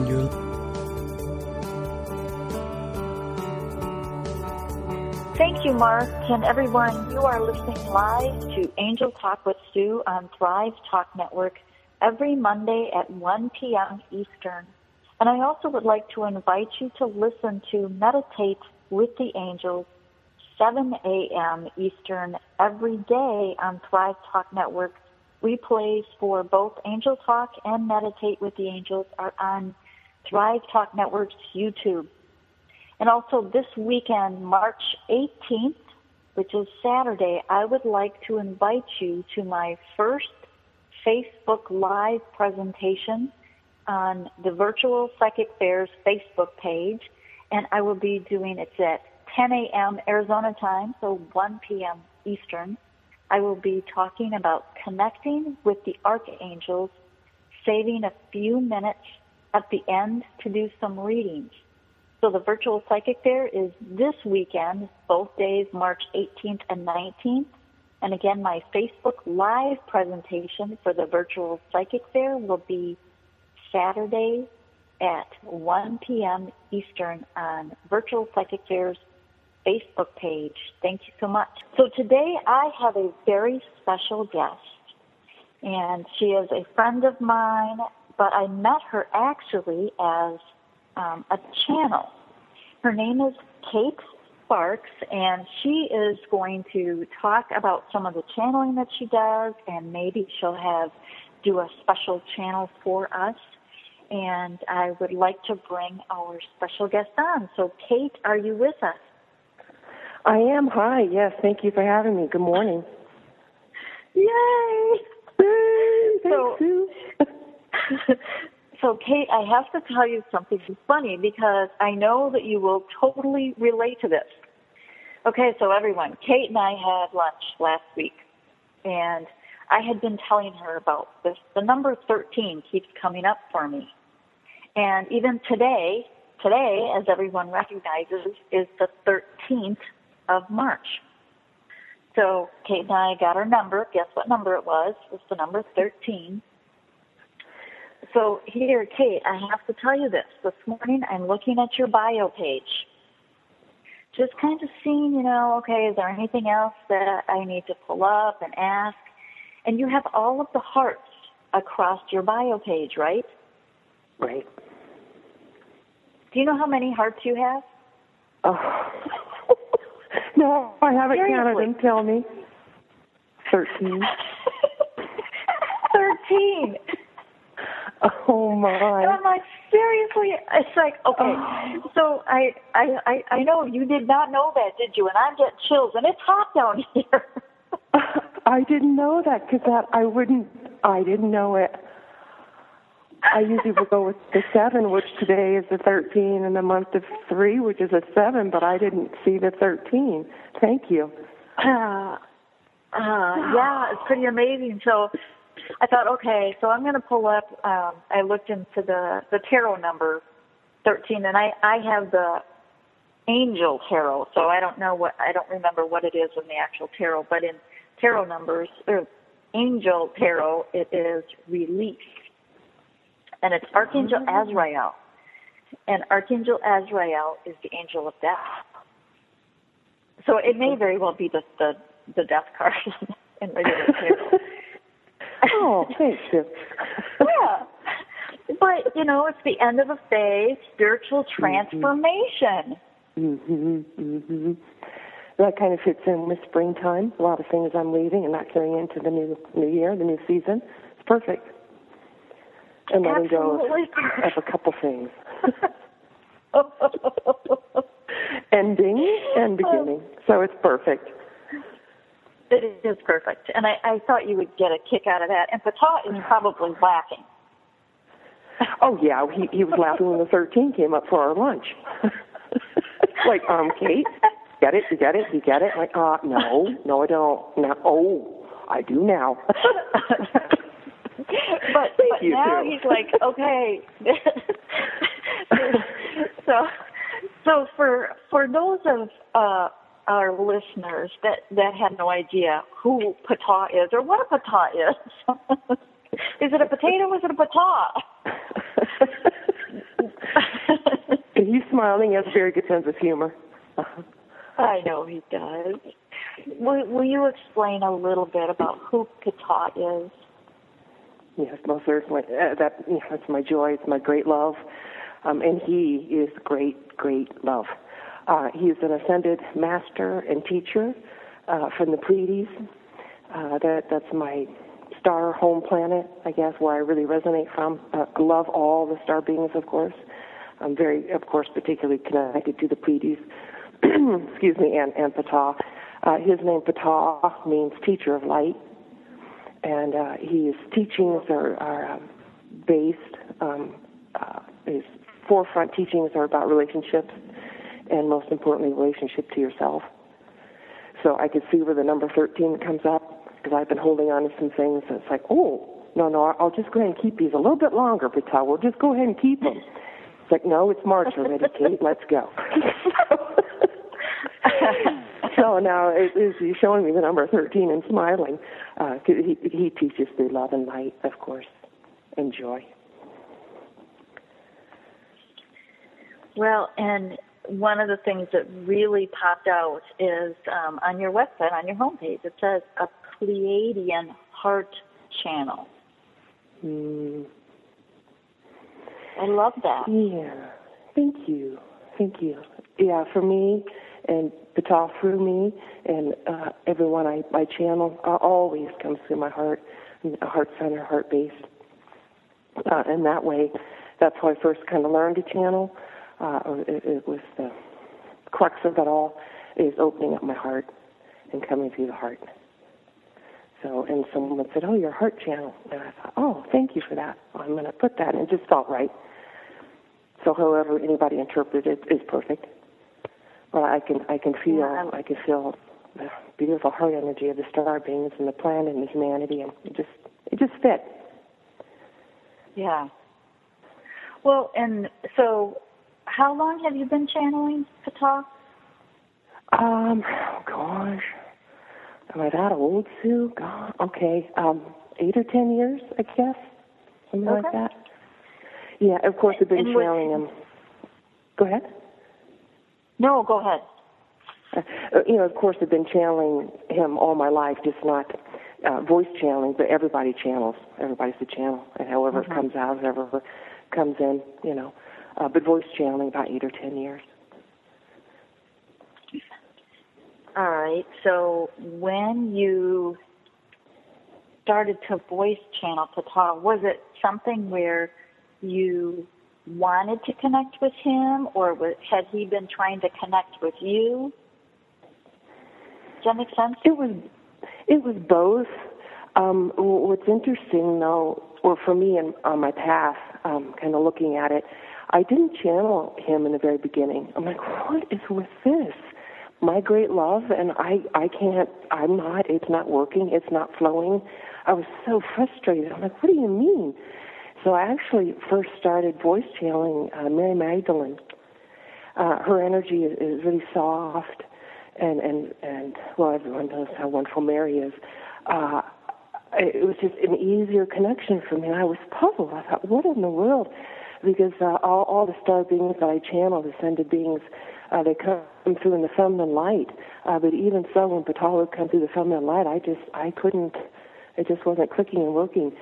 you. Thank you, Mark. And everyone, you are listening live to Angel Talk with Sue on Thrive Talk Network every Monday at 1 p.m. Eastern. And I also would like to invite you to listen to Meditate with the Angels, 7 a.m. Eastern every day on Thrive Talk Network. Replays for both Angel Talk and Meditate with the Angels are on Thrive Talk Network's YouTube. And also this weekend, March 18th, which is Saturday, I would like to invite you to my first Facebook Live presentation on the Virtual Psychic Fairs Facebook page. And I will be doing it at 10 a.m. Arizona time, so 1 p.m. Eastern. I will be talking about connecting with the archangels, saving a few minutes at the end to do some readings. So the Virtual Psychic Fair is this weekend, both days, March 18th and 19th. And again, my Facebook Live presentation for the Virtual Psychic Fair will be Saturday at 1 p.m. Eastern on Virtual Psychic Fair's Facebook page. Thank you so much. So today I have a very special guest, and she is a friend of mine, but I met her actually as a channel. Her name is Kate Sparks, and she is going to talk about some of the channeling that she does, and maybe she'll do a special channel for us. And I would like to bring our special guest on. So, Kate, are you with us? I am. Hi. Yes. Thank you for having me. Good morning. Yay! Thanks, Sue. So, Kate, I have to tell you something funny because I know that you will totally relate to this. Okay, so everyone, Kate and I had lunch last week, and I had been telling her about this. The number 13 keeps coming up for me. And even today, as everyone recognizes, is the 13th of March. So Kate and I got our number. Guess what number it was? It was the number 13. So here, Kate, I have to tell you this. This morning I'm looking at your bio page. Just kind of seeing, okay, is there anything else that I need to pull up and ask? And you have all of the hearts across your bio page, right? Right. Do you know how many hearts you have? Oh. No, I haven't Seriously? counted them. Tell me. 13. 13. Oh, my. And I'm like, seriously? It's like, okay, So I know you did not know that, did you? And I'm getting chills, and it's hot down here. I didn't know that because I didn't know it. I usually would go with the 7, which today is the 13, and the month of 3, which is a 7, but I didn't see the 13. Thank you. Yeah, it's pretty amazing. So I thought, okay, so I'm going to pull up, I looked into the tarot number 13, and I have the angel tarot, so I don't remember what it is in the actual tarot, but in tarot numbers, or angel tarot, it is release. And it's Archangel Azrael. And Archangel Azrael is the angel of death. So it may very well be the death card in regular tarot. Oh, thanks, Sue. Yeah. But, it's the end of a phase, spiritual transformation. Mm-hmm. That kind of fits in with springtime. A lot of things I'm leaving and not carrying into the new year, the new season. It's perfect. And letting go of a couple things. Ending and beginning. So it's perfect. It is perfect. And I thought you would get a kick out of that. And Pata is probably laughing. Oh, yeah. He was laughing when the 13 came up for our lunch. Like, Kate, get it? You get it? You get it? Like, no, I don't. No, I do now. But now too. He's like, okay. So for those of our listeners that have no idea who Pata is or what a Pata is, is it a potato or is it a Pata? He's smiling. He has a very good sense of humor. I know he does. Will you explain a little bit about who Ptah is? Yes, most certainly. That's my joy. It's my great love. And he is great, great love. He's an ascended master and teacher from the Pleiades. That's my star home planet, I guess, where I really resonate from. I love all the star beings, of course. I'm very, of course, particularly connected to the Pleiades, excuse me, and Ptah. His name, Ptah, means teacher of light. And his teachings are based, his forefront teachings are about relationships, and most importantly, relationship to yourself. So I could see where the number 13 comes up, because I've been holding on to some things, and it's like, oh, no, I'll just go ahead and keep these a little bit longer, Ptah. We'll just go ahead and keep them. It's like, no, it's March already, Kate. Let's go. So now he's showing me the number 13 and smiling. He teaches through love and light, of course, and joy. Well, and one of the things that really popped out is on your website, on your homepage, it says a Pleiadian heart channel. I love that. Yeah, thank you. Yeah, for me, and Ptah through me, and everyone I channel always comes through my heart, heart center, heart base. And that way, that's how I first kind of learned to channel. It was the crux of it all, is opening up my heart and coming through the heart. So, and someone said, oh, your heart channel. And I thought, oh, thank you for that. I'm going to put that, and it just felt right. So however anybody interprets it is perfect. Well, I can feel the beautiful heart energy of the star beings and the planet and the humanity, and it just fit. Yeah. Well, and so how long have you been channeling, Ptah? Oh gosh, am I that old, Sue? God, okay, 8 or 10 years, I guess, something like that. Yeah, of course I've been channeling him. Go ahead. No, go ahead. Of course I've been channeling him all my life, just not voice channeling, but everybody channels. Everybody's a channel, and however it comes out, however it comes in, but voice channeling about 8 or 10 years. All right. So when you started to voice channel Ptah, was it something where you wanted to connect with him, or had he been trying to connect with you? Does that make sense? It was both. What's interesting, though, or for me on my path, kind of looking at it, I didn't channel him in the very beginning. I'm like, what is with this? My great love, and it's not working, it's not flowing. I was so frustrated. I'm like, what do you mean? So I actually first started voice channeling Mary Magdalene. Her energy is really soft, and well, everyone knows how wonderful Mary is. It was just an easier connection for me, and I was puzzled. I thought, what in the world? Because all the star beings that I channel, ascended beings, they come through in the feminine light. But even so, when Ptah would come through the feminine light, I couldn't. It just wasn't clicking and working.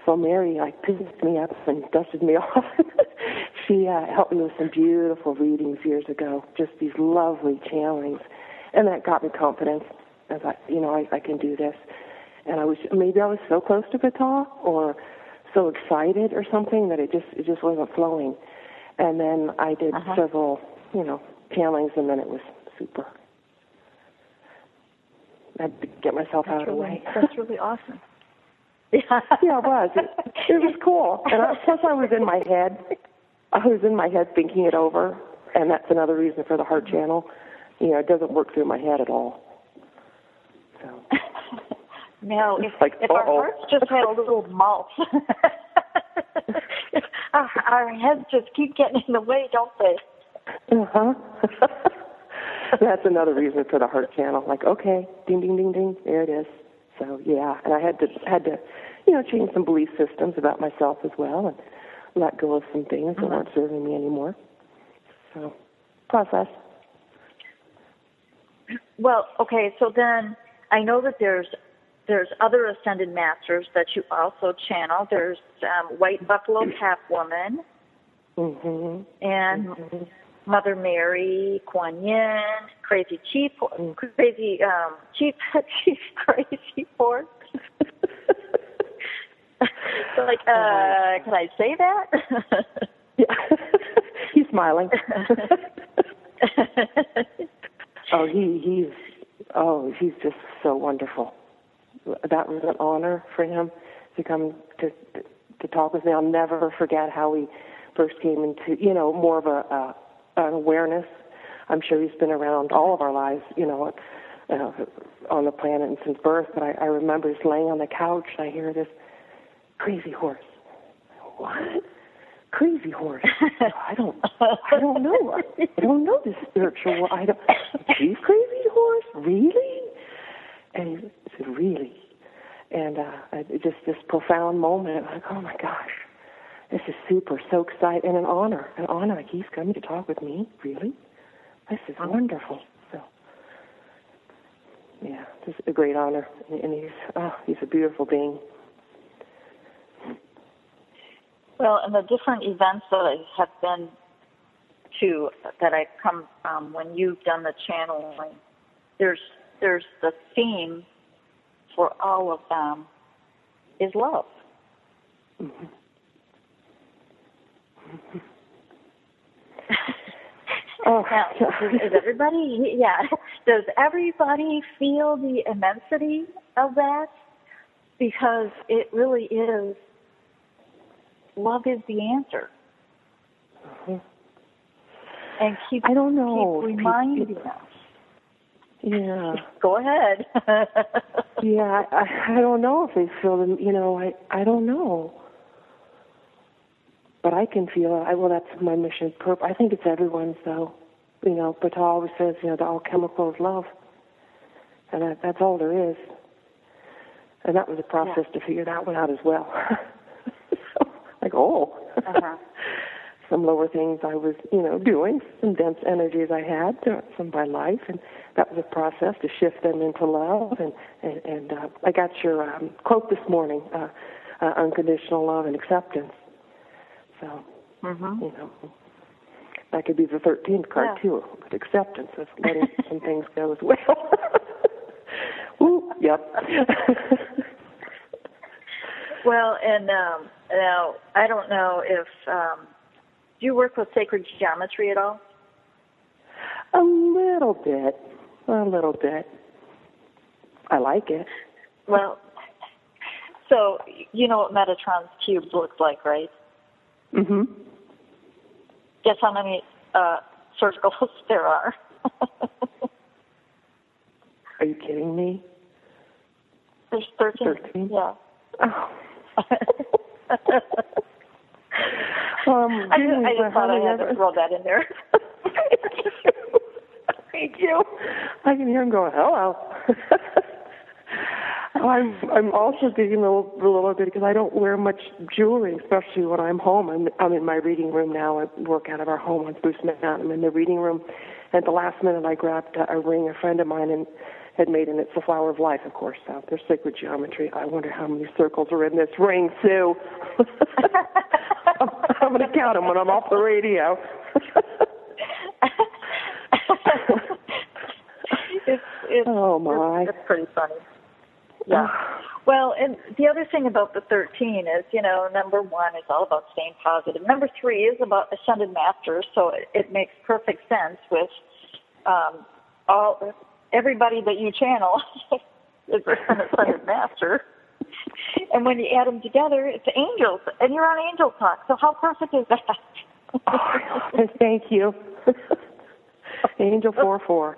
So Mary picked me up and dusted me off. She helped me with some beautiful readings years ago, just these lovely channelings, and that got me confidence. I thought, I can do this. And I was so close to Ptah, or so excited or something, that it just wasn't flowing. And then I did several, channelings, and then it was super. I had to get myself out of the way. That's really awesome. Yeah, it was. It was cool. And plus I was in my head. I was in my head thinking it over, and that's another reason for the heart channel. It doesn't work through my head at all. So. No, if our hearts just had a little mouth, our heads just keep getting in the way, don't they? That's another reason for the heart channel. Like, okay, ding, ding, ding, ding, there it is. So yeah, and I had to change some belief systems about myself as well, and let go of some things that weren't serving me anymore. So, process. Well, okay, so then I know that there's other ascended masters that you also channel. There's White Buffalo Catwoman, and Mother Mary, Kuan Yin, Crazy Chief Crazy Horse. So, like, can I say that? Yeah. He's smiling. He's just so wonderful. That was an honor for him to come to talk with me. I'll never forget how he first came into, more of an awareness. I'm sure he's been around all of our lives, on the planet and since birth. But I remember just laying on the couch. I hear this crazy horse. What? Crazy horse? I don't know. I don't know this spiritual. Chief Crazy Horse? Really? And he said, really? And just this profound moment, like, oh my gosh, this is super, so exciting, and an honor, like he's coming to talk with me, really? This is wonderful. So, yeah, just a great honor, and he's a beautiful being. Well, and the different events that I have been to, that I've come from, when you've done the channeling, there's the theme for all of them is love. Mm-hmm. Mm-hmm. Now, does everybody feel the immensity of that? Because it really is, love is the answer. Mm-hmm. And keep reminding us. Yeah. Go ahead. Yeah, I don't know if they feel them, I don't know. But I can feel it. Well, that's my mission. I think it's everyone's, though. Patel always says, the alchemical is love. And that's all there is. And that was a process to figure that one out as well. Some lower things I was, doing, some dense energies I had from my life, and that was a process to shift them into love. And I got your quote this morning, unconditional love and acceptance. So, that could be the 13th card, too, but acceptance is letting some things go as well. Ooh, yep. Well, and now, I don't know if, do you work with sacred geometry at all? A little bit. I like it. Well, so you know what Metatron's cube looks like, right? Mm-hmm. Guess how many circles there are? Are you kidding me? There's 13. 13? Yeah. Oh. I just thought I had to throw that in there. Thank you. I can hear him going, hello. I'm also digging a little bit because I don't wear much jewelry, especially when I'm home. I'm in my reading room now. I work out of our home on Spruce Mountain. I'm in the reading room. At the last minute, I grabbed a ring a friend of mine had made, and it's the flower of life, of course. So there's sacred geometry. I wonder how many circles are in this ring, Sue. I'm going to count them when I'm off the radio. Oh, my. It's pretty funny. Yeah. Well, and the other thing about the 13 is, number 1 is all about staying positive. Number 3 is about ascended masters, so it makes perfect sense with everybody that you channel is an ascended master. And when you add them together, it's angels, and you're on Angel Talk. So how perfect is that? Thank you. Angel 44.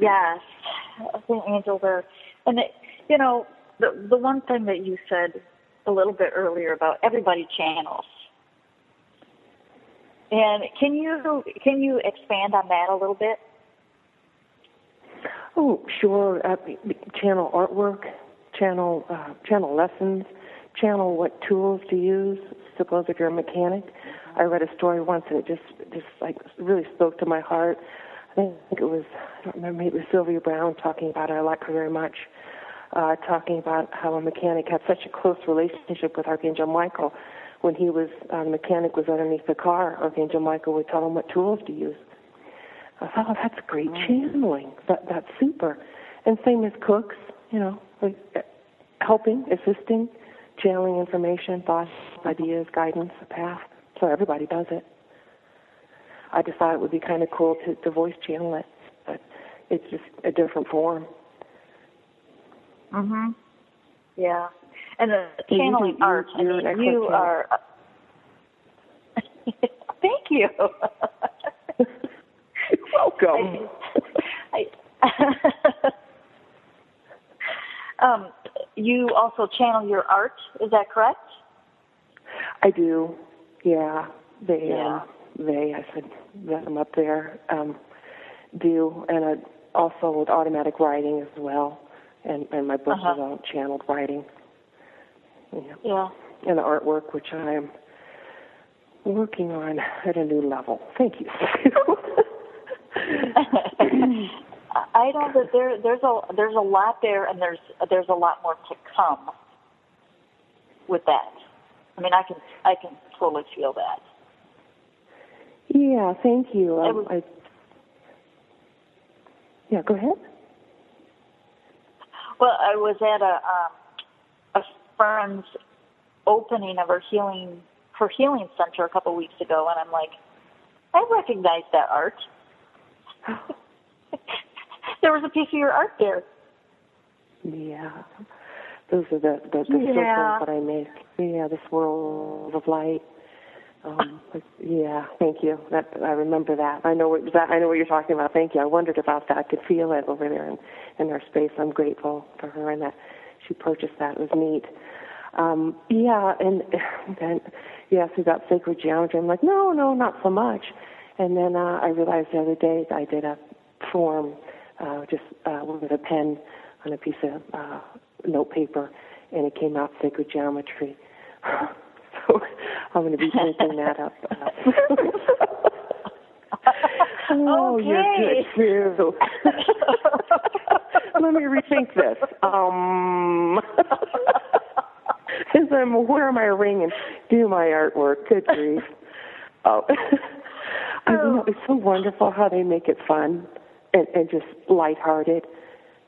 Yes, the angels are, and the one thing that you said a little bit earlier about everybody channels. And can you expand on that a little bit? Oh, sure. Channel artwork, channel lessons, channel what tools to use, obstacles if you're a mechanic. I read a story once, and it just like really spoke to my heart. I think it was, I don't remember, maybe it was Sylvia Brown talking about it. I like her very much, talking about how a mechanic had such a close relationship with Archangel Michael. When he was, the mechanic was underneath the car, Archangel Michael would tell him what tools to use. I thought, oh, that's great channeling. That's super. And same as cooks, you know, like helping, assisting, channeling information, thoughts, ideas, guidance, a path. So everybody does it. I just thought it would be kind of cool to voice channel it, but it's just a different form. Mhm. Yeah, and the channeling art. I mean, you are. Thank you. Welcome. You also channel your art. Is that correct? I do. Yeah. I said them up there, do, and also with automatic writing as well, and my books are all channeled writing. Yeah. And the artwork, which I am working on at a new level. Thank you. I know that there's a lot there, and there's a lot more to come with that. I mean, I can totally feel that. Yeah, thank you. Yeah, go ahead. Well, I was at a friend's opening of her healing center a couple of weeks ago, and I'm like, I recognize that art. There was a piece of your art there. Yeah, those are the circles that I make. Yeah, the swirls of light. Yeah, thank you. I remember that. I know what you're talking about. Thank you. I wondered about that. I could feel it over there in her space. I'm grateful for her and that she purchased that. It was neat. Yeah, and then you asked me about sacred geometry. I'm like, no, not so much. And then I realized the other day I did a form just with a pen on a piece of note paper, and it came out sacred geometry. So I'm going to be typing that up. Oh, okay. You're good too. Let me rethink this. As I'm wear my ring and do my artwork. Good grief. It's so wonderful how they make it fun and just lighthearted,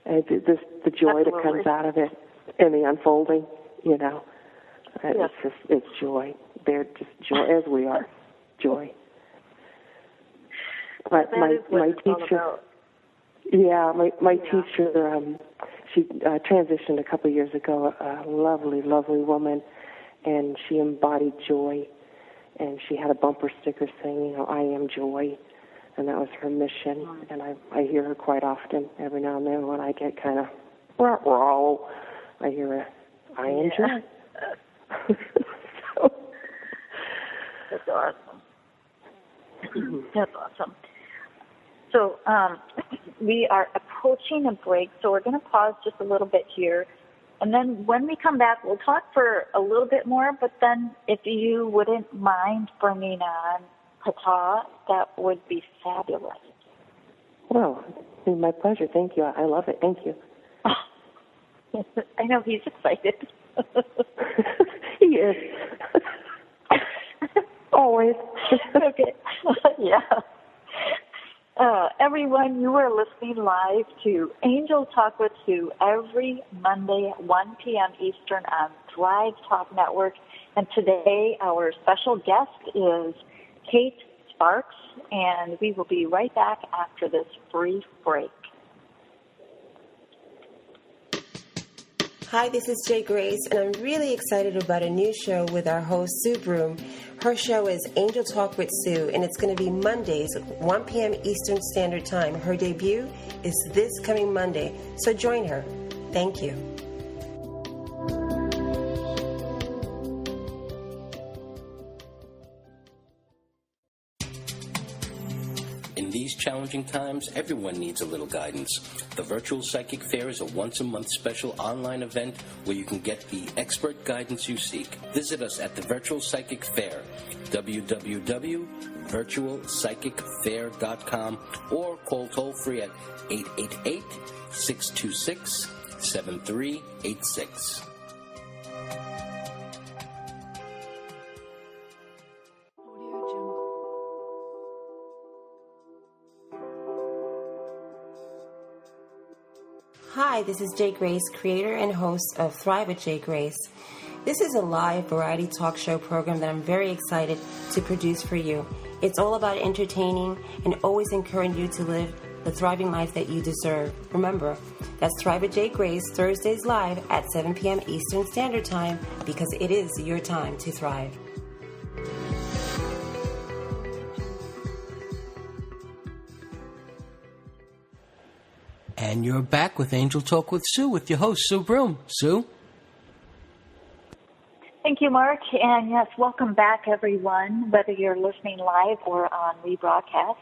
and just the joy that comes out of it and the unfolding. You know, it's joy. They're just joy, as we are. Joy. But my teacher. Yeah, my teacher, she transitioned a couple of years ago, a lovely, lovely woman, and she embodied joy, and she had a bumper sticker saying, I am joy, and that was her mission, and I hear her quite often, every now and then when I get kind of, I hear her, I am joy. So. That's awesome. That's awesome. So we are approaching a break, so we're going to pause just a little bit here. And then when we come back, we'll talk for a little bit more, but then if you wouldn't mind bringing on Pata, that would be fabulous. Well, it's my pleasure. Thank you. I love it. Thank you. I know he's excited. He is. Always. Okay. Yeah. Everyone, you are listening live to Angel Talk with Sue every Monday at 1 p.m. Eastern on Thrive Talk Network. And today our special guest is Kate Sparks, and we will be right back after this brief break. Hi, this is Jay Grace, and I'm really excited about a new show with our host, Sue Broome. Her show is Angel Talk with Sue, and it's going to be Mondays, 1 p.m. Eastern Standard Time. Her debut is this coming Monday, so join her. Thank you. In these challenging times, everyone needs a little guidance. The Virtual Psychic Fair is a once-a-month special online event where you can get the expert guidance you seek. Visit us at the Virtual Psychic Fair, www.virtualpsychicfair.com, or call toll-free at 888-626-7386. Hi, this is Jay Grace, creator and host of Thrive with Jay Grace. This is a live variety talk show program that I'm very excited to produce for you. It's all about entertaining and always encouraging you to live the thriving life that you deserve. Remember, that's Thrive with Jay Grace, Thursdays live at 7 p.m. Eastern Standard Time, because it is your time to thrive. And you're back with Angel Talk with Sue, with your host, Sue Broome. Sue? Thank you, Mark. And yes, welcome back, everyone, whether you're listening live or on rebroadcast.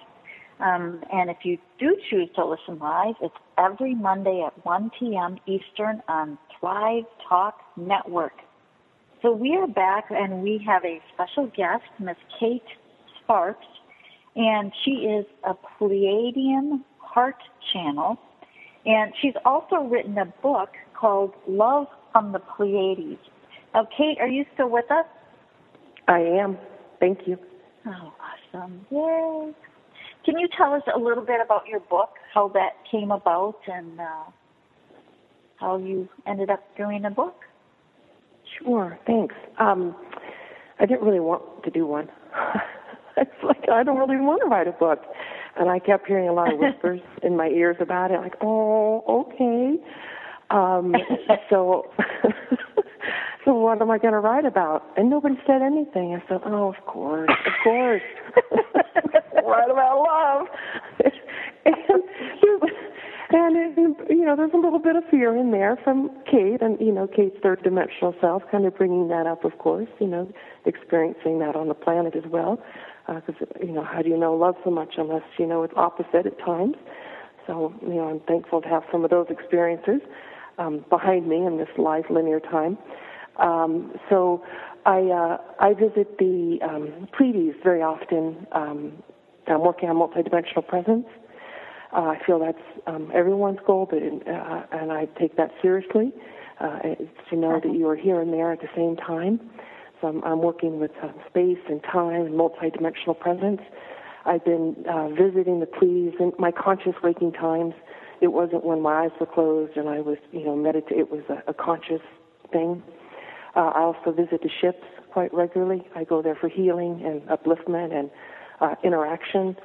And if you do choose to listen live, it's every Monday at 1 p.m. Eastern on Thrive Talk Network. So we are back, and we have a special guest, Miss Kate Sparks, and she is a Pleiadian heart channel. And she's also written a book called Love from the Pleiades. Now, Kate, are you still with us? I am. Thank you. Oh, awesome. Yay. Can you tell us a little bit about your book, how that came about, and how you ended up doing a book? Sure, thanks. I didn't really want to do one. It's like, I don't really want to write a book. And I kept hearing a lot of whispers in my ears about it, like, oh, okay. So what am I going to write about? And nobody said anything. I said, oh, of course. Write about love. and there's a little bit of fear in there from Kate, and, Kate's third dimensional self, kind of bringing that up, of course, experiencing that on the planet as well. Because, how do you know love so much unless you know it's opposite at times? So, I'm thankful to have some of those experiences behind me in this life linear time. So I visit the Pleiades very often. I'm working on multidimensional presence. I feel that's everyone's goal, but and I take that seriously. It's to know that you are here and there at the same time. So I'm working with space and time and multidimensional presence. I've been visiting the Pleiades in my conscious waking times. It wasn't when my eyes were closed and I was, meditating. It was a conscious thing. I also visit the ships quite regularly. I go there for healing and upliftment and interaction.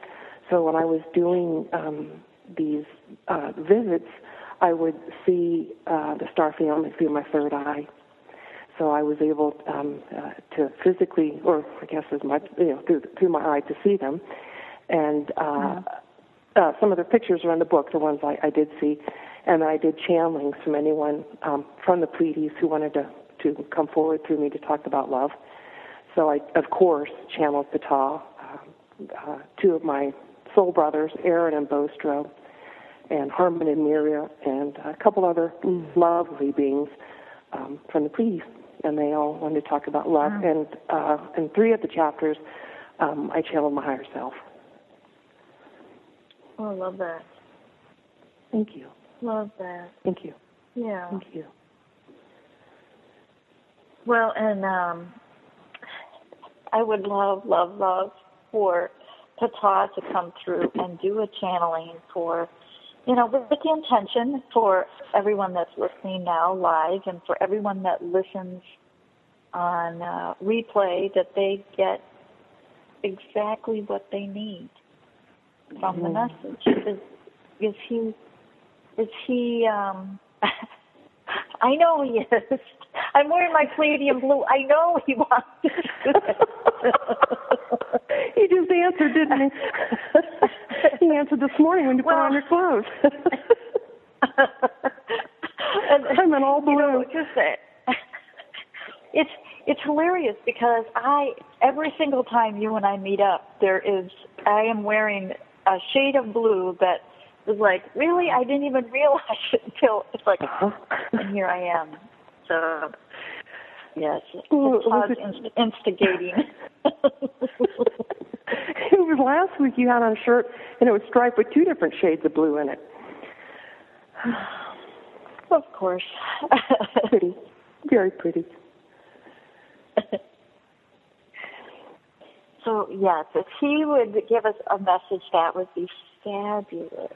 So when I was doing these visits, I would see the star family through my third eye. So I was able to physically, or I guess as much, through my eye to see them. And some of the pictures are in the book, the ones I did see. And I did channelings from anyone from the Pleiades who wanted to come forward through me to talk about love. So I, of course, channeled Ptah, two of my soul brothers, Aaron and Bostro, and Harmon and Miria, and a couple other lovely beings from the Pleiades. And they all wanted to talk about love. And in 3 of the chapters, I channeled my higher self. Oh, I love that. Thank you. Love that. Thank you. Yeah. Thank you. Well, and I would love for Ptah to come through and do a channeling for, with the intention for everyone that's listening now live and for everyone that listens on replay, that they get exactly what they need from the message. Is he I know he is. I'm wearing my Pleiadian blue. I know he wants to do it. He just answered, didn't he? He answered this morning when you put on your clothes. I'm in all blue. It's hilarious because every single time you and I meet up, I am wearing a shade of blue that was like, really? I didn't even realize it until it's like, and here I am. So, yes, it's instigating. It was last week you had on a shirt, and it was striped with 2 different shades of blue in it. Of course. Pretty. Very pretty. So, yes, if he would give us a message, that would be fabulous.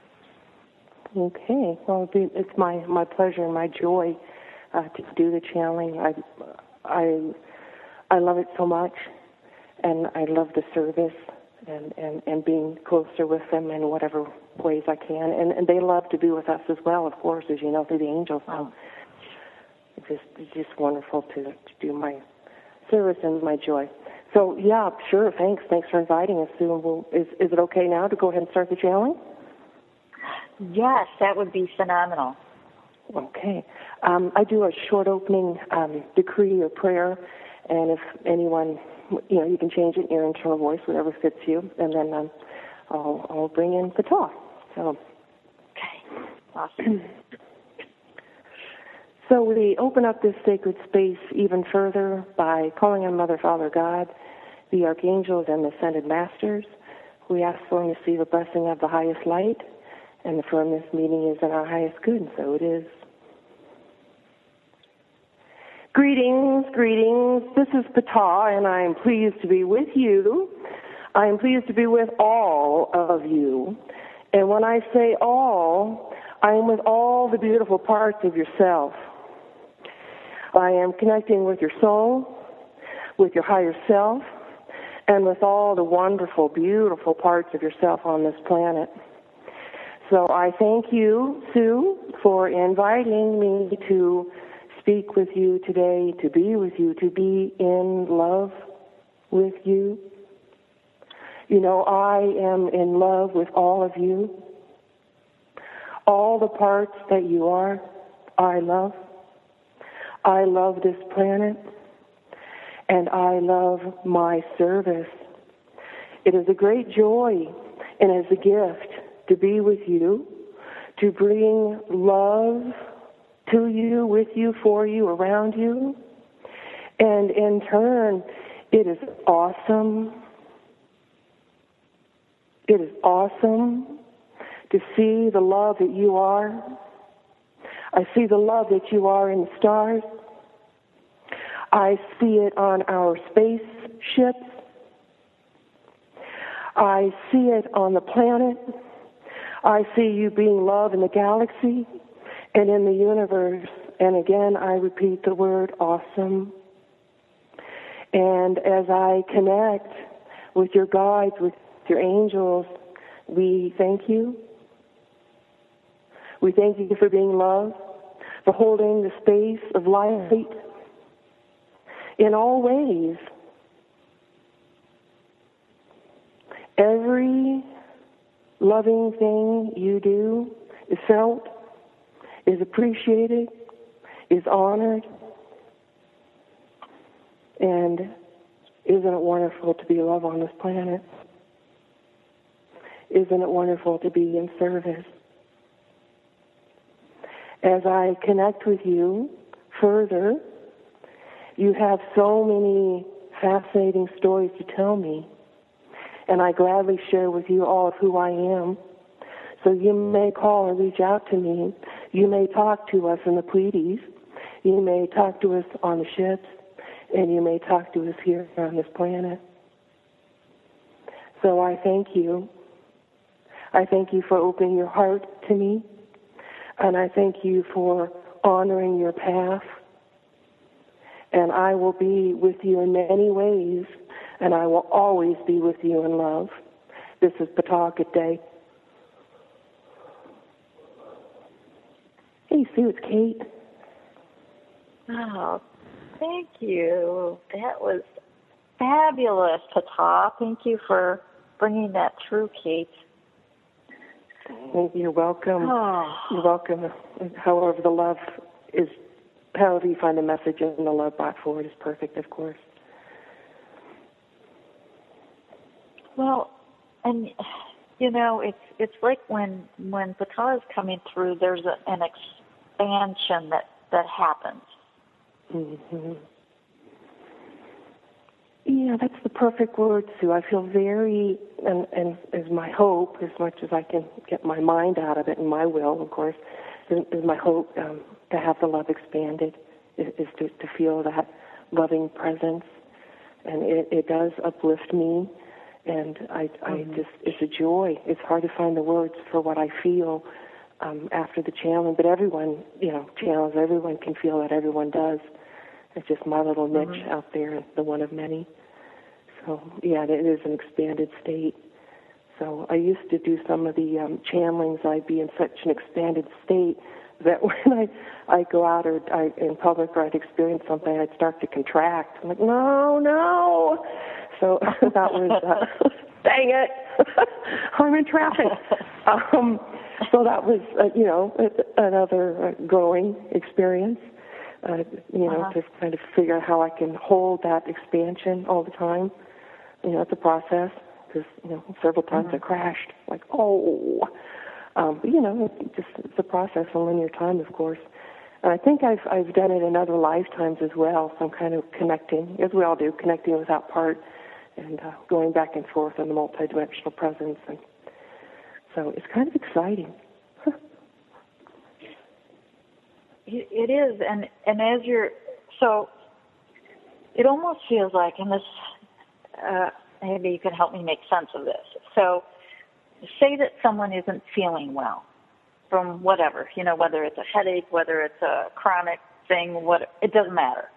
Okay. Well, it's my pleasure and my joy to do the channeling. I love it so much, and I love the service and being closer with them in whatever ways I can. And they love to be with us as well, of course, as you know, through the angels. So it's just wonderful to do my service and my joy. So, yeah, sure, thanks. Thanks for inviting us, Sue. Is it okay now to go ahead and start the channeling? Yes, that would be phenomenal. Okay. I do a short opening decree or prayer, and if anyone, you can change it in your internal voice, whatever fits you, and then I'll bring in the talk. So. Okay. Awesome. So we open up this sacred space even further by calling on Mother, Father, God, the archangels, and the ascended masters. We ask for and receive a blessing of the highest light, and affirm this meeting is in our highest good, and so it is. Greetings, greetings. This is Ptah, and I am pleased to be with you. I am pleased to be with all of you. And when I say all, I am with all the beautiful parts of yourself. I am connecting with your soul, with your higher self, and with all the wonderful, beautiful parts of yourself on this planet. So I thank you, Sue, for inviting me to speak with you today, to be with you, to be in love with you. I am in love with all of you. All the parts that you are, I love. I love this planet, and I love my service. It is a great joy and is a gift to be with you, to bring love to you, with you, for you, around you. And in turn, it is awesome. It is awesome to see the love that you are. I see the love that you are in the stars. I see it on our spaceships. I see it on the planet. I see you being love in the galaxy and in the universe. And again, I repeat the word awesome. And as I connect with your guides, with your angels, we thank you. We thank you for being love, for holding the space of light in all ways. Every loving thing you do is felt, is appreciated, is honored. And isn't it wonderful to be love on this planet? Isn't it wonderful to be in service? As I connect with you further, you have so many fascinating stories to tell me, and I gladly share with you all of who I am. So you may call or reach out to me. You may talk to us in the Pleiades. You may talk to us on the ships, and you may talk to us here on this planet. So I thank you. I thank you for opening your heart to me. And I thank you for honoring your path. And I will be with you in many ways, and I will always be with you in love. This is Ptah. Good day. Hey, Sue, it's Kate. Oh, thank you. That was fabulous, Ptah. Thank you for bringing that through, Kate. You're welcome. Oh. You're welcome. However the love is, however you find the message and the love brought forward is perfect, of course. Well, and, it's like when Ptah is coming through, there's an expansion that happens. Mm-hmm. Yeah, that's the perfect word, Sue. I feel very, and is my hope, as much as I can get my mind out of it, and my will, of course, is my hope to have the love expanded, is to feel that loving presence, and it does uplift me, and I just, it's a joy. It's hard to find the words for what I feel after the channeling, but everyone, channels, everyone can feel that, everyone does. It's just my little niche out there, the one of many. So, yeah, it is an expanded state. So I used to do some of the channelings. I'd be in such an expanded state that when I go out or in public or I'd experience something, I'd start to contract. I'm like, no. So that was, dang it, I'm in traffic. So that was, another growing experience. To kind of figure out how I can hold that expansion all the time. It's a process because, several times I crashed, like, but, it's a process, a linear time, of course. And I think I've done it in other lifetimes as well, so I'm kind of connecting, as we all do, connecting with that part and going back and forth on the multidimensional presence. And so it's kind of exciting. It is, and as so it almost feels like, and this, maybe you can help me make sense of this. So say that someone isn't feeling well from whatever, whether it's a headache, whether it's a chronic thing, it doesn't matter.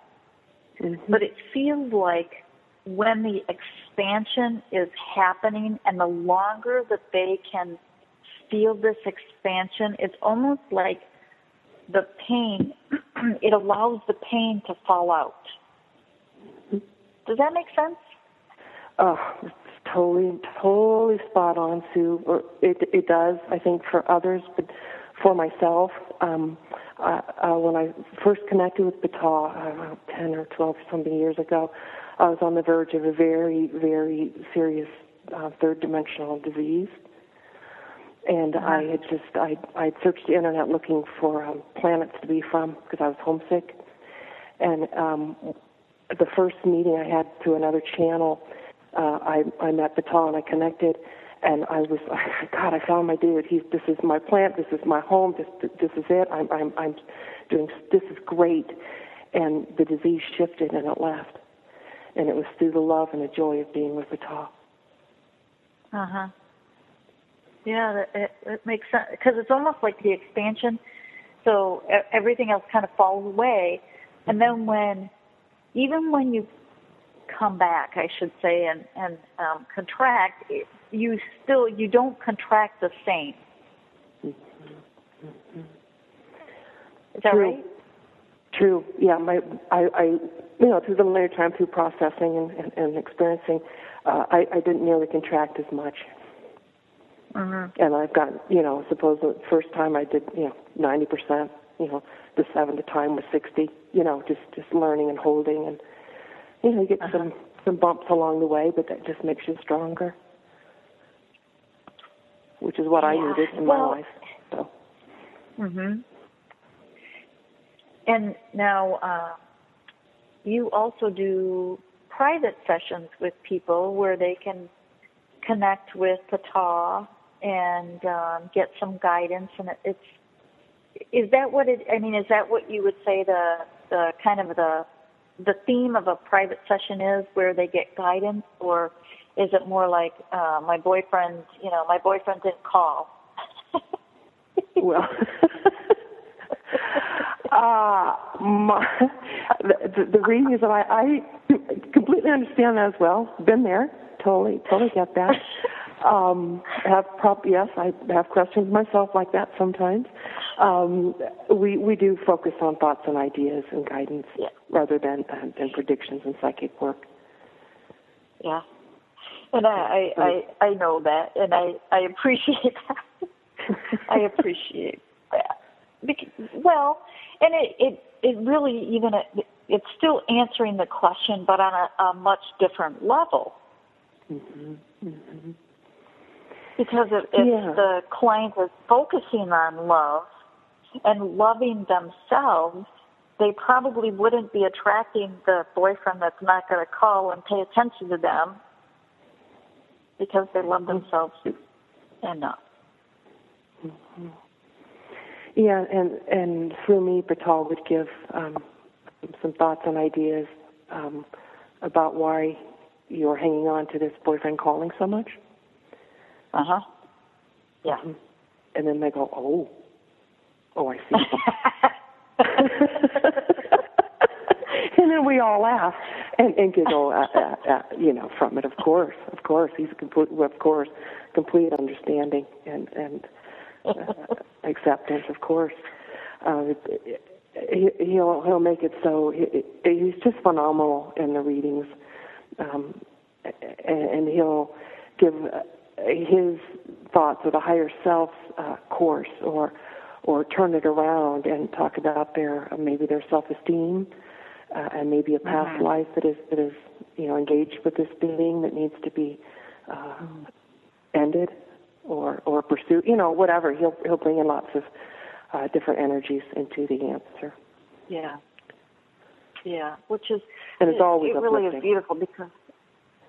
Mm-hmm. But it feels like when the expansion is happening and the longer that they can feel this expansion, it's almost like the pain, it allows the pain to fall out. Does that make sense? Oh, it's totally spot on, Sue. It does, I think, for others, but for myself, when I first connected with Ptah, 10 or 12 something years ago, I was on the verge of a very, very serious third dimensional disease. And I'd searched the internet looking for planets to be from because I was homesick. And the first meeting I had through another channel, I met Ptah and I connected. And I was like, God, I found my dude. This is my plant. This is my home. This is it. I'm doing. This is great. And the disease shifted and it left. And it was through the love and the joy of being with Ptah. Yeah, it makes sense, because it's almost like the expansion, so everything else kind of falls away, and then even when you come back, I should say, and contract, you don't contract the same. Mm-hmm. Is that right? True. Yeah, I through the linear time, through processing and experiencing, I didn't nearly contract as much. Mm-hmm. And I've got, suppose the first time I did, 90%, the 7 time was 60, just learning and holding. And, you get some bumps along the way, but that just makes you stronger, which is what I needed in my life. So. Mm-hmm. And now you also do private sessions with people where they can connect with Ptah and get some guidance, and is that what you would say the kind of the theme of a private session is, where they get guidance, or is it more like my boyfriend didn't call? Well, the reading is that I completely understand that as well. Been there, totally get that. I have questions myself like that sometimes. We do focus on thoughts and ideas and guidance rather than predictions and psychic work. Yeah, and I know that, and I appreciate that. I appreciate that. And it really it's still answering the question, but on a much different level. Mm-hmm. Mm-hmm. Because if the client is focusing on love and loving themselves, they probably wouldn't be attracting the boyfriend that's not going to call and pay attention to them because they love themselves enough. Mm-hmm. Yeah, and through me, Batal would give some thoughts and ideas about why you're hanging on to this boyfriend calling so much. Uh-huh. Yeah. Mm-hmm. And then they go, oh, I see. And then we all laugh and giggle, from it. Of course, he's complete understanding and acceptance. Of course, he'll make it so he's just phenomenal in the readings, and he'll give his thoughts of the higher self's course, or turn it around and talk about their self-esteem, and maybe a past life that is engaged with this being that needs to be ended or pursued. Whatever. He'll bring in lots of different energies into the answer. Yeah. Yeah. Which is, and it's always it really is beautiful because,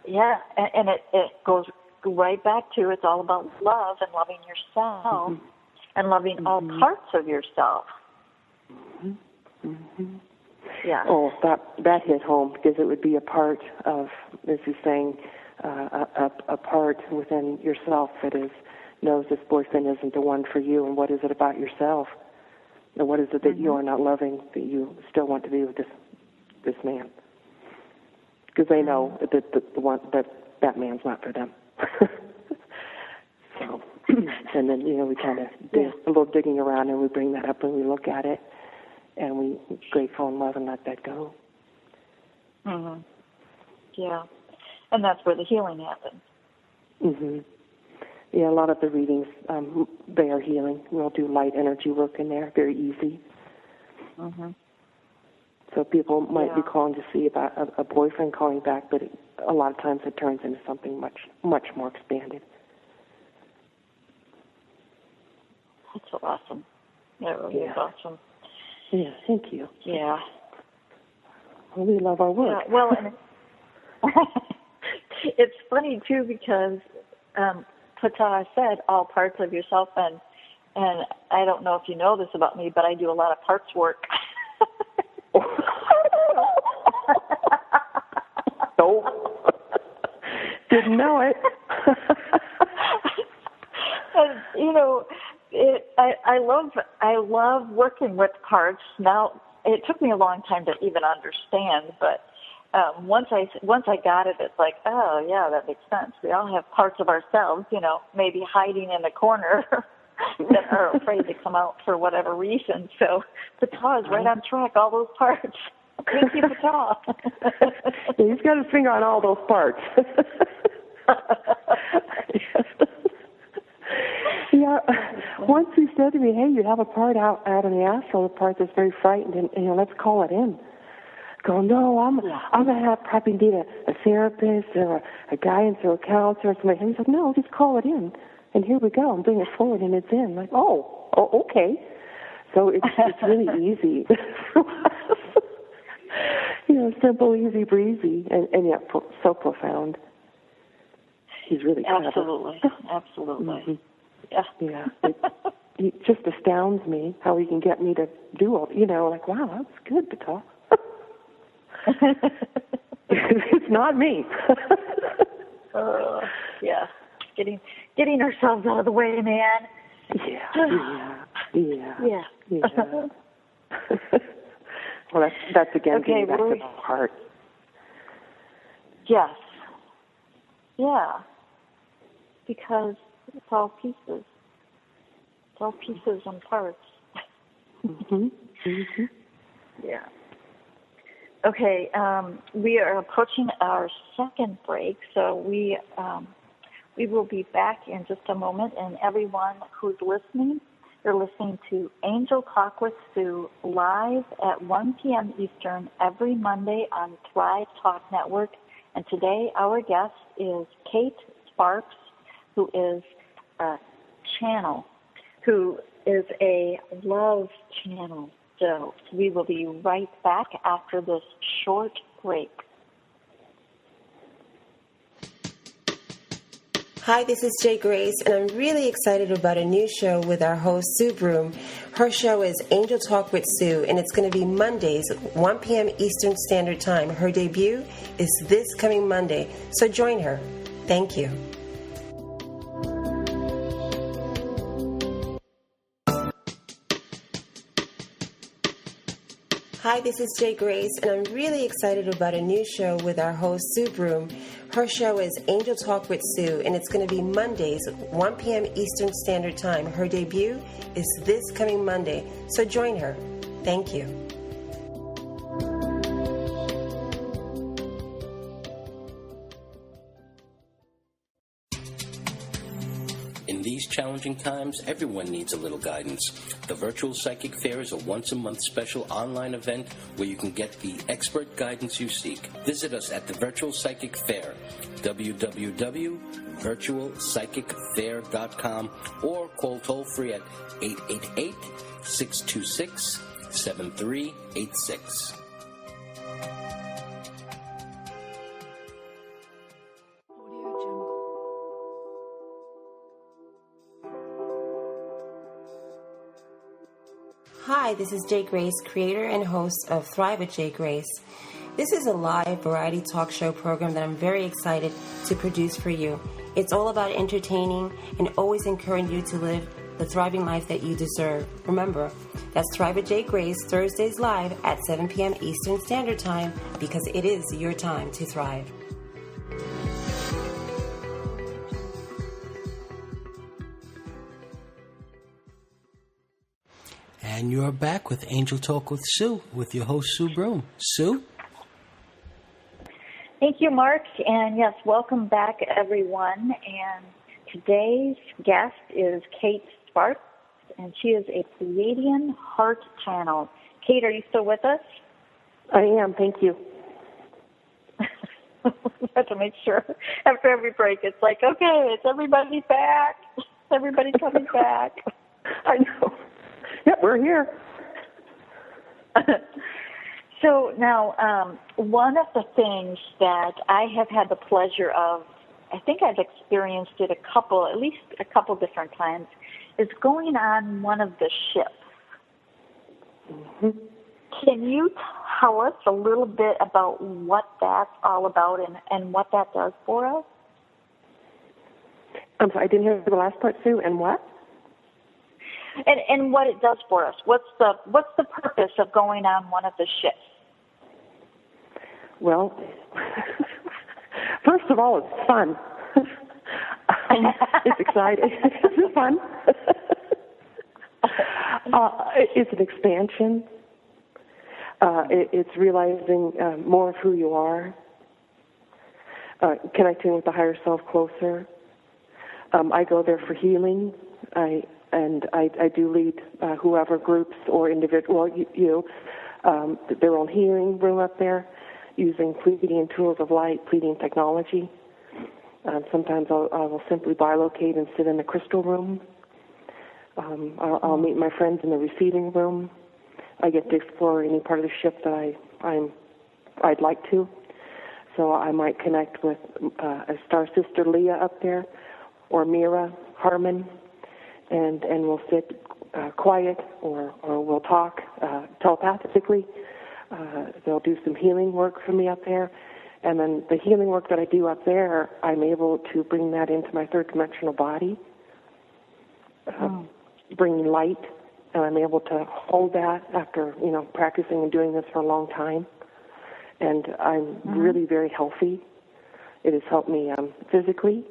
and it goes right back to it's all about love and loving yourself and loving all parts of yourself. Yeah. Oh, that hit home because it would be a part of, as you're saying, a part within yourself that knows this boyfriend isn't the one for you, and what is it about yourself, and what is it that you are not loving that you still want to be with this man? Because they know that man's not for them. So, and then we kind of do a little digging around, and we bring that up and we look at it, and we grateful and love and let that go. Mm-hmm. Yeah, and that's where the healing happens. Mm-hmm. Yeah, a lot of the readings, they are healing. We'll do light energy work in there, very easy. Mm-hmm. So people might be calling to see about a boyfriend calling back, but a lot of times it turns into something much, much more expanded. That's so awesome. That really is awesome. Yeah, thank you. Yeah. Well, we love our work. Yeah, well, and it's funny, too, because Ptah said all parts of yourself, and I don't know if you know this about me, but I do a lot of parts work. Nope. Didn't know it. And, I love working with parts. Now, it took me a long time to even understand, but once I got it, it's like, oh yeah, that makes sense. We all have parts of ourselves, maybe hiding in a corner that are afraid to come out for whatever reason. So Ptah is right on track. All those parts. Thank you, Ptah. He's got his finger on all those parts. Yeah. Once he said to me, "Hey, you have a part out in the astral, a part that's very frightened, and let's call it in." Go, no, I'm gonna probably need a therapist or a guidance or a counselor or somebody. And he said, "No, just call it in, and here we go, and bring it forward, and it's in." Like, oh, okay. So it's really easy. Simple, easy, breezy, and yet so profound. He's really clever. Absolutely. Mm-hmm. Yeah. It just astounds me how he can get me to do all, like, wow, that was good, Ptah. It's not me. Yeah. Getting ourselves out of the way, man. Yeah. Well, that's again getting back to the heart. Yes. Yeah. Because it's all pieces. It's all pieces and parts. Mm-hmm. Mm-hmm. Yeah. Okay, we are approaching our second break, so we will be back in just a moment. And everyone who's listening, you're listening to Angel Talk with Sue live at 1 p.m. Eastern every Monday on Thrive Talk Network. And today our guest is Kate Sparks, who is channel who is a love channel. So we will be right back after this short break. Hi, this is Jay Grace, and I'm really excited about a new show with our host, Sue Broome. Her show is Angel Talk with Sue, and it's going to be Mondays, 1 p.m. Eastern Standard Time. Her debut is this coming Monday, so join her. Thank you. Hi, this is Jay Grace, and I'm really excited about a new show with our host, Sue Broome. Her show is Angel Talk with Sue, and it's going to be Mondays, 1 p.m. Eastern Standard Time. Her debut is this coming Monday, so join her. Thank you. In these challenging times, everyone needs a little guidance. The Virtual Psychic Fair is a once-a-month special online event where you can get the expert guidance you seek. Visit us at the Virtual Psychic Fair, www.virtualpsychicfair.com, or call toll-free at 888-626-7386. Hi, this is Jay Grace, creator and host of Thrive with Jay Grace. This is a live variety talk show program that I'm very excited to produce for you. It's all about entertaining and always encouraging you to live the thriving life that you deserve. Remember, that's Thrive with Jay Grace, Thursdays live at 7 p.m. Eastern Standard Time, because it is your time to thrive. And you're back with Angel Talk with Sue, with your host, Sue Broome. Sue? Thank you, Mark. And yes, welcome back, everyone. And today's guest is Kate Sparks, and she is a Pleiadian heart channel. Kate, are you still with us? I am, thank you. I have to make sure after every break it's like, okay, it's everybody back. Everybody's coming back. I know. Yep, we're here. So now, one of the things that I have had the pleasure of, I think I've experienced it at least a couple different times, is going on one of the ships. Mm-hmm. Can you tell us a little bit about what that's all about and what that does for us? I'm sorry, I didn't hear the last part, Sue. And what? And what it does for us. What's the purpose of going on one of the ships? Well, first of all, it's fun. It's exciting. It's fun. It's an expansion. It's realizing more of who you are, connecting with the higher self closer. I go there for healing. I do lead whoever groups or individual, their own healing room up there, using Pleiadian tools of light, Pleiadian technology. Sometimes I will simply bilocate and sit in the crystal room. I'll meet my friends in the receiving room. I get to explore any part of the ship that I'd like to. So I might connect with a star sister Leah up there, or Mira Harmon, and we'll sit quiet, or we'll talk telepathically. They'll do some healing work for me up there. And then the healing work that I do up there, I'm able to bring that into my third dimensional body, bringing light, and I'm able to hold that after, practicing and doing this for a long time. And I'm really very healthy. It has helped me physically,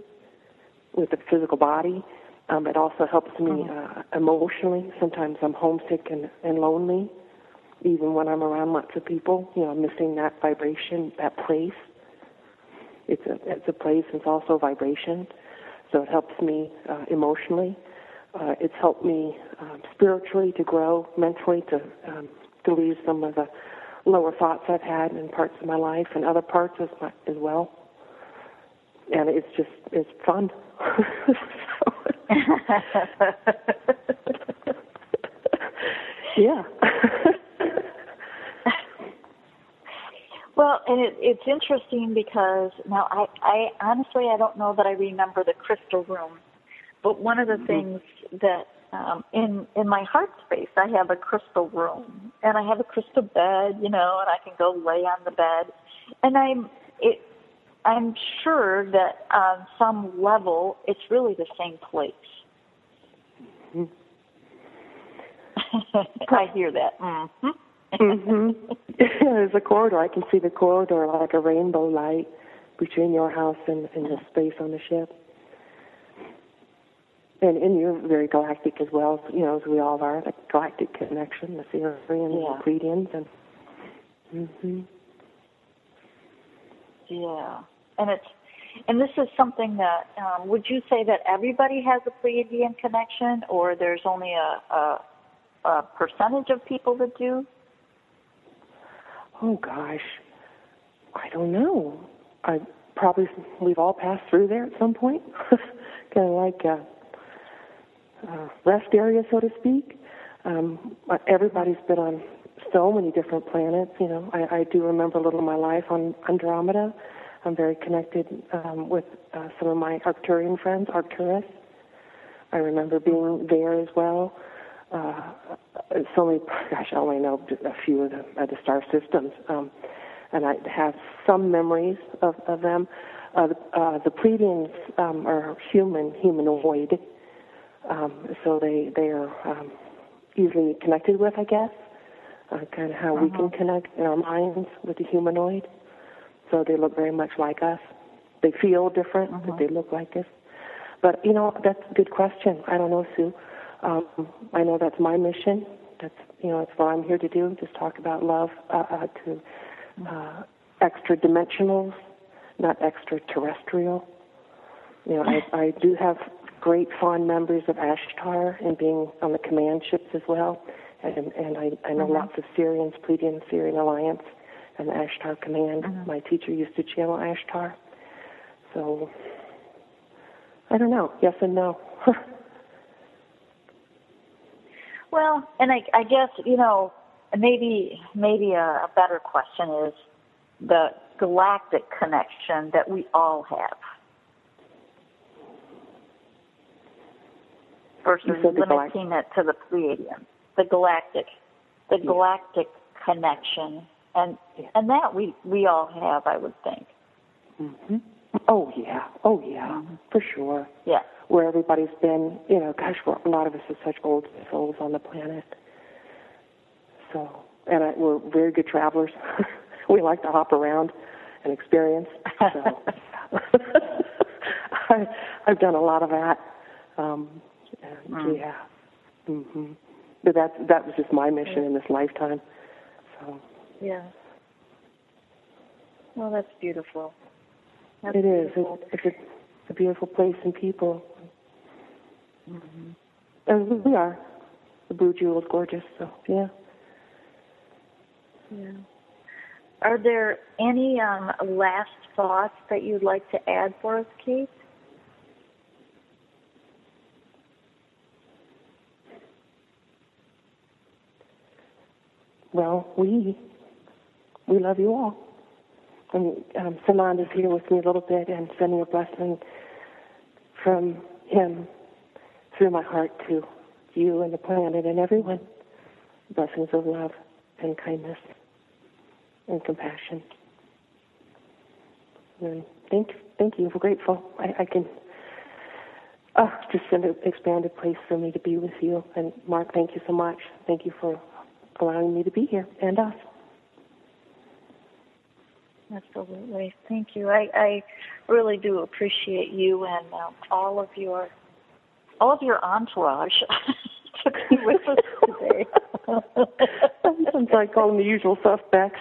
with the physical body. It also helps me emotionally. Sometimes I'm homesick and lonely, even when I'm around lots of people. I'm missing that vibration, that place. It's a place, and it's also vibration. So it helps me emotionally. It's helped me spiritually to grow, mentally to leave some of the lower thoughts I've had in parts of my life and other parts as well. And it's fun. Yeah. Well, and it's interesting because now I honestly I don't know that I remember the crystal room, but one of the things that in my heart space I have a crystal room and I have a crystal bed, and I can go lay on the bed, and I'm sure that on some level it's really the same place. Mm-hmm. I hear that. Mm-hmm. There's a corridor. I can see the corridor like a rainbow light between your house and the space on the ship. And you're very galactic as well, as we all are, the galactic connection, the Sirians, the Pleiadians, and yeah, and this is something that would you say that everybody has a Pleiadian connection, or there's only a percentage of people that do? Oh gosh, I don't know. We've all passed through there at some point, kind of like a rest area, so to speak. Everybody's been on so many different planets. I do remember a little of my life on Andromeda. I'm very connected with some of my Arcturian friends, Arcturus. I remember being there as well. So many, I only know a few of the star systems, and I have some memories of them. The Pleiadians are humanoid, so they are easily connected with, I guess, kind of how we can connect in our minds with the humanoid. So they look very much like us. They feel different, but they look like us. But, that's a good question. I don't know, Sue. I know that's my mission. That's what I'm here to do, just talk about love to extra dimensionals, not extraterrestrial. I do have great fond memories of Ashtar and being on the command ships as well. And I know lots of Syrians, Pleiadian Syrian Alliance, and the Ashtar command. My teacher used to channel Ashtar. So, I don't know. Yes and no. Well, and I guess, maybe a better question is the galactic connection that we all have versus limiting it to the Pleiadians. The galactic connection, and that we all have, I would think. Mm-hmm. Oh yeah, for sure. Yeah. Where everybody's been, a lot of us are such old souls on the planet. So, and we're very good travelers. We like to hop around and experience. So, I've done a lot of that. Yeah. Mm-hmm. But that was just my mission in this lifetime. So. Yeah. Well, that's beautiful. It is. It's a beautiful place and people. Mm-hmm. And we are. The Blue Jewel is gorgeous, so yeah. Yeah. Are there any last thoughts that you'd like to add for us, Kate? Well, we love you all. And Sanand is here with me a little bit and sending a blessing from him through my heart to you and the planet and everyone. Blessings of love and kindness and compassion. And thank you. We're grateful. I can just send an expanded place for me to be with you. And Mark, thank you so much. Thank you for allowing me to be here and us. Absolutely. Thank you. I really do appreciate you and all of your entourage to be with us today. Sometimes I call them the usual suspects.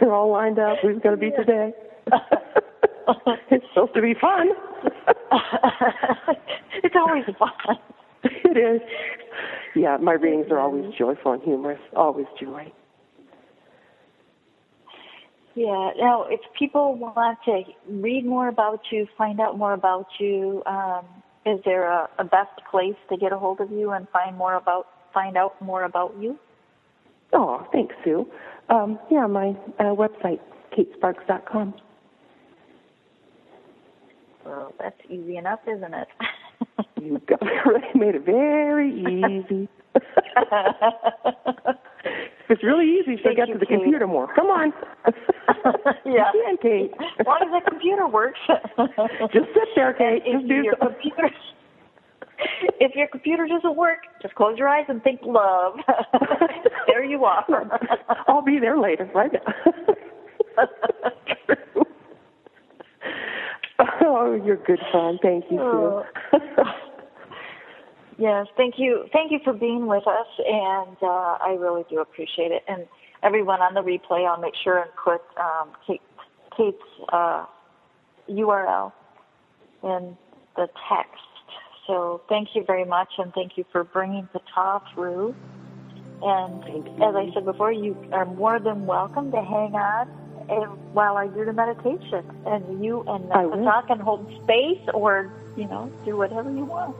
They're all lined up. Who's going to be today? It's supposed to be fun. It's always fun. It is. Yeah, my readings are always joyful and humorous. Always joy. Yeah. Now, if people want to read more about you, find out more about you, is there a best place to get a hold of you and find out more about you? Oh, thanks, Sue. My website, katesparks.com. Well, that's easy enough, isn't it? You got it right. Made it very easy. It's really easy to get to the computer more. Come on. Yeah. You can, Kate. As long as the computer works. Just sit there, Kate. If your computer doesn't work, just close your eyes and think love. There you are. I'll be there later, right? True. Oh, you're good fun. Thank you, Sue. Yes, thank you. Thank you for being with us, and I really do appreciate it. And everyone on the replay, I'll make sure and put Kate's URL in the text. So thank you very much, and thank you for bringing Ptah through. And as I said before, you are more than welcome to hang on while I do the meditation. And you and Ptah can hold space or, do whatever you want.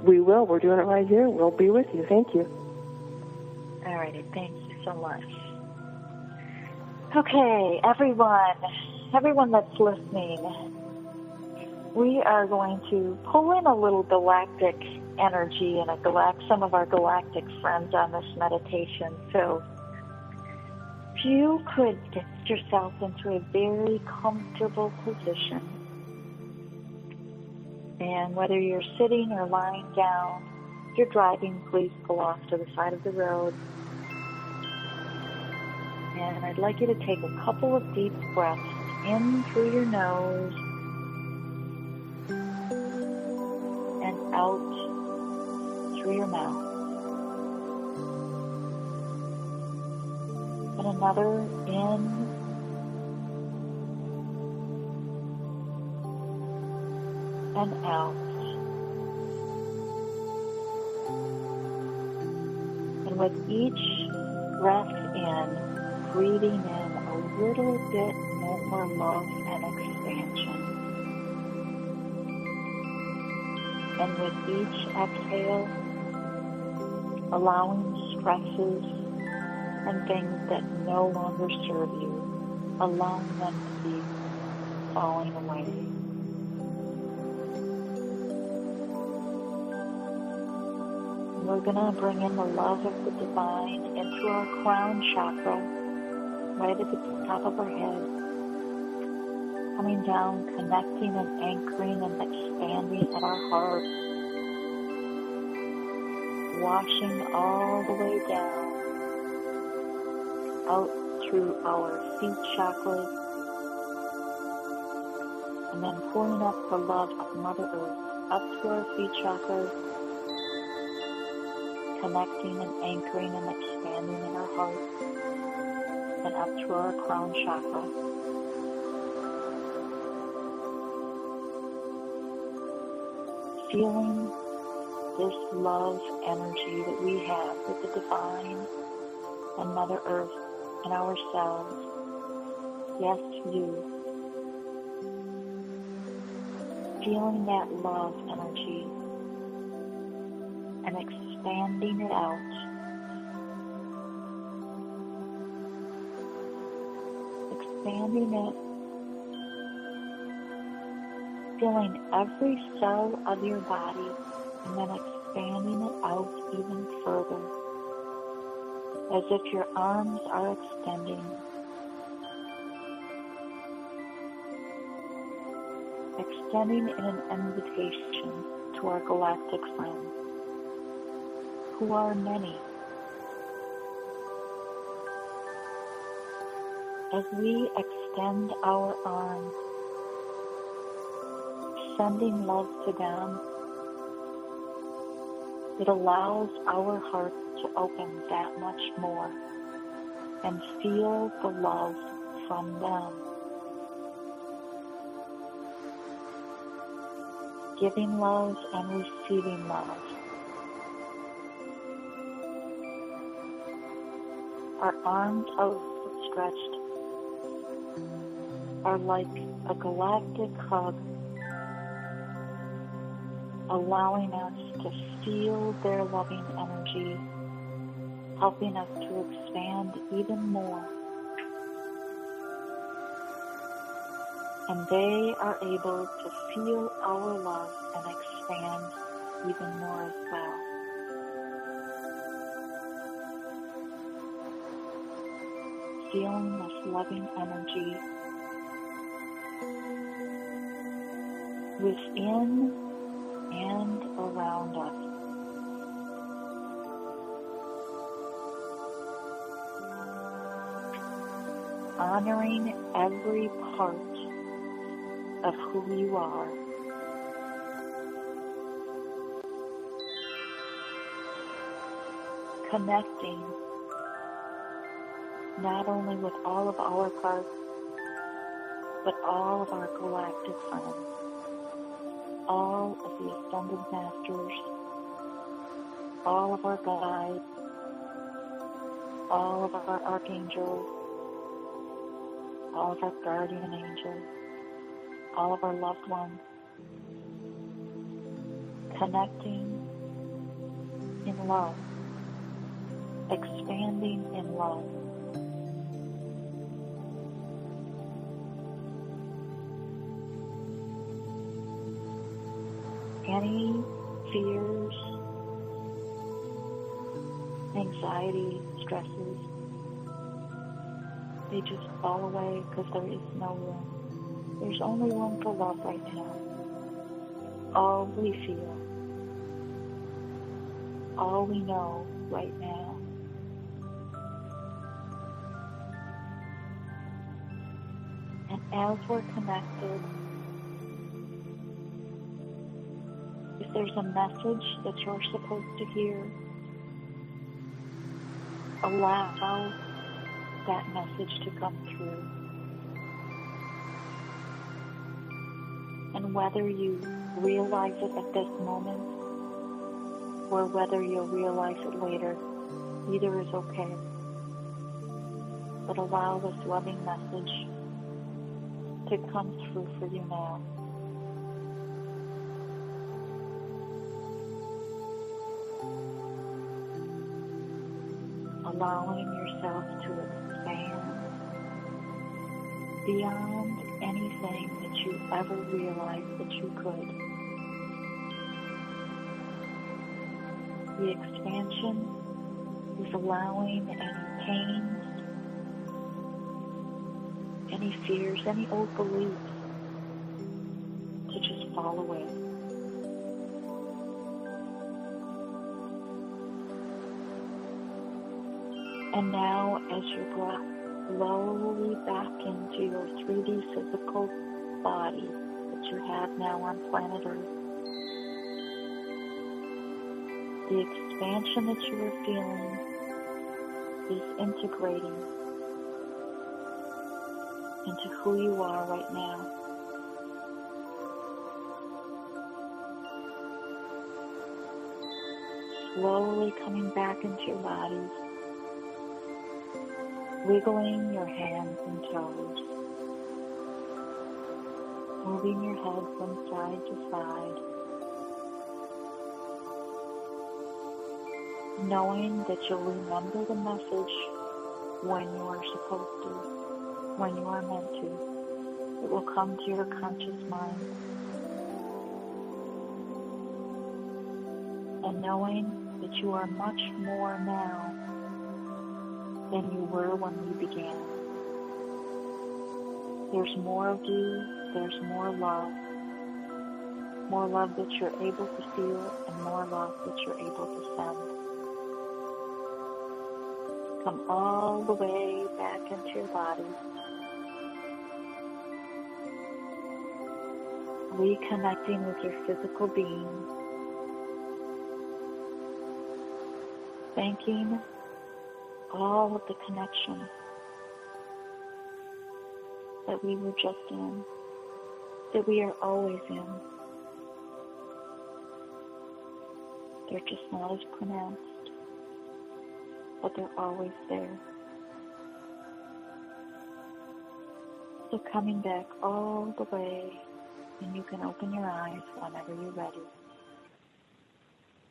We will. We're doing it right here. We'll be with you. Thank you. All righty. Thank you so much. Okay, everyone that's listening, we are going to pull in a little galactic energy and some of our galactic friends on this meditation. So if you could get yourself into a very comfortable position, and whether you're sitting or lying down, if you're driving, please pull off to the side of the road. And I'd like you to take a couple of deep breaths in through your nose and out through your mouth. And another in and out. And with each breath in, breathing in a little bit more love and expansion. And with each exhale, allowing stresses and things that no longer serve you, allowing them to be falling away. We're going to bring in the love of the divine into our crown chakra, right at the top of our head, coming down, connecting and anchoring and expanding at our heart, washing all the way down, out through our feet chakras, and then pouring up the love of Mother Earth up to our feet chakras, connecting and anchoring and expanding in our heart, and up to our crown chakra. Feeling this love energy that we have with the divine and Mother Earth and ourselves. Yes, you. Feeling that love energy and expanding it out. Expanding it, feeling every cell of your body, and then expanding it out even further, as if your arms are extending. Extending in an invitation to our galactic friends, who are many. As we extend our arms, sending love to them, it allows our hearts to open that much more and feel the love from them. Giving love and receiving love. Our arms outstretched, are like a galactic hug, allowing us to feel their loving energy, helping us to expand even more. And they are able to feel our love and expand even more as well. Feeling this loving energy within and around us. Honoring every part of who you are. Connecting not only with all of our parts, but all of our galactic friends, all of the Ascended Masters, all of our guides, all of our archangels, all of our guardian angels, all of our loved ones, connecting in love, expanding in love. Any fears, anxiety, stresses, they just fall away because there is no room. There's only room for love right now. All we feel, all we know right now. And as we're connected, if there's a message that you're supposed to hear, allow that message to come through. And whether you realize it at this moment or whether you'll realize it later, either is okay. But allow this loving message to come through for you now. Allowing yourself to expand beyond anything that you ever realized that you could. The expansion is allowing any pains, any fears, any old beliefs to just fall away. And now, as you go slowly back into your 3D physical body that you have now on planet Earth, the expansion that you are feeling is integrating into who you are right now. Slowly coming back into your bodies, wiggling your hands and toes, moving your head from side to side, knowing that you'll remember the message when you are supposed to, when you are meant to. It will come to your conscious mind. And knowing that you are much more now than you were when we began. There's more of you, there's more love that you're able to feel, and more love that you're able to send. Come all the way back into your body, reconnecting with your physical being, thanking all of the connection that we were just in, that we are always in. They're just not as pronounced, but they're always there. are coming back all the way, and you can open your eyes whenever you're ready.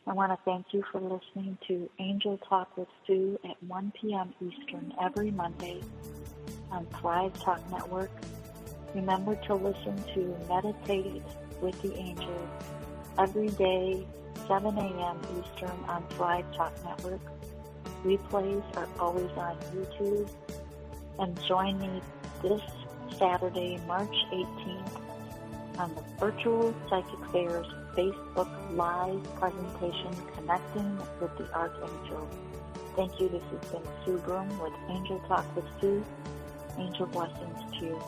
I want to thank you for listening to Angel Talk with Sue at 1 p.m. Eastern every Monday on Thrive Talk Network. Remember to listen to Meditate with the Angels every day, 7 a.m. Eastern on Thrive Talk Network. Replays are always on YouTube. And join me this Saturday, March 18th on the Virtual Psychic Fair's Facebook Live presentation, Connecting with the Archangel. Thank you. This has been Sue Broome with Angel Talk with Sue. Angel blessings to you.